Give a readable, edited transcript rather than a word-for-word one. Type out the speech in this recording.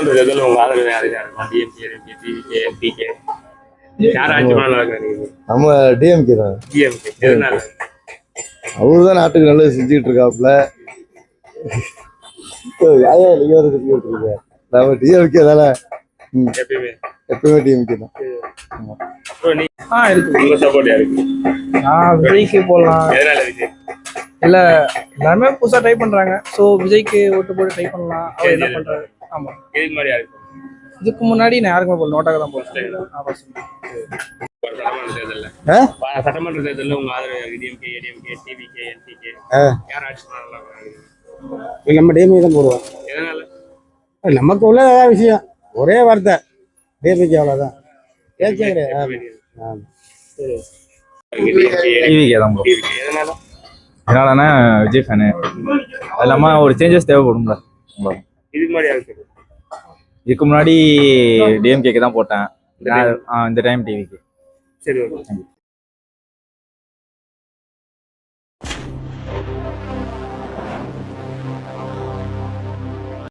தேர்தல் உங்க ஆதரவு யாருக்கு இருக்கும்? டிஎம்கே, டிவிகே, எம்பிகே யார் ஆட்சி பண்ண நினைக்கிறீங்க? நம்ம டிஎம்கே தான். டிஎம்கே எதனால? அவரு தான் நாட்டுக்கு நல்லது செஞ்சுட்டு இருக்காப்புல. நீங்க ஒரு செஞ்சுட்டு இருக்கீங்க. நம்ம டிஎம்கே தானே. எப்பயுமே டிஎம்கே தான். இருக்கு. உங்க சப்போர்ட் யாருக்கு? விஜய்க்கு போடலாம். எதனால விஜய்? இல்ல எல்லாருமே புதுசா ட்ரை பண்றாங்க. சோ விஜய்க்கு ஓட்டு போட்டு ட்ரை பண்ணலாம். அவர் என்ன பண்றாரு? ஆமா. இதுக்கு மாதிரி யாருக்கு? இதுக்கு முன்னாடி நான் யாருக்குமே போடல, நோட்டாக தான் போட்டேன். சட்டமன்ற தேர்தலில் உங்க ஆதரவு யாருக்கு? டிஎம்கே, ஏடிஎம்கே, டிவிகே, என்டிகே யார் ஆட்சி பண்ணலாம்? நம்ம டிஎம்கே தான் போடுவோம். எதனால? நமக்கு உள்ள ஏதாவது விஷயம் ஒரே வார்த்தை டிஎம்கே, அவ்வளோதான். டிவிகே தான் ப்ரோ. எதனால? என்னாலனா விஜய் ஃபேனு. அது இல்லாமல் ஒரு சேஞ்சஸ் தேவைப்படும்ல. இதுக்கு மாதிரி யாருக்கு? இதுக்கு முன்னாடி டிஎம்கேக்கு தான் போட்டேன். இந்த டைம் டிவிக்கு. சரி.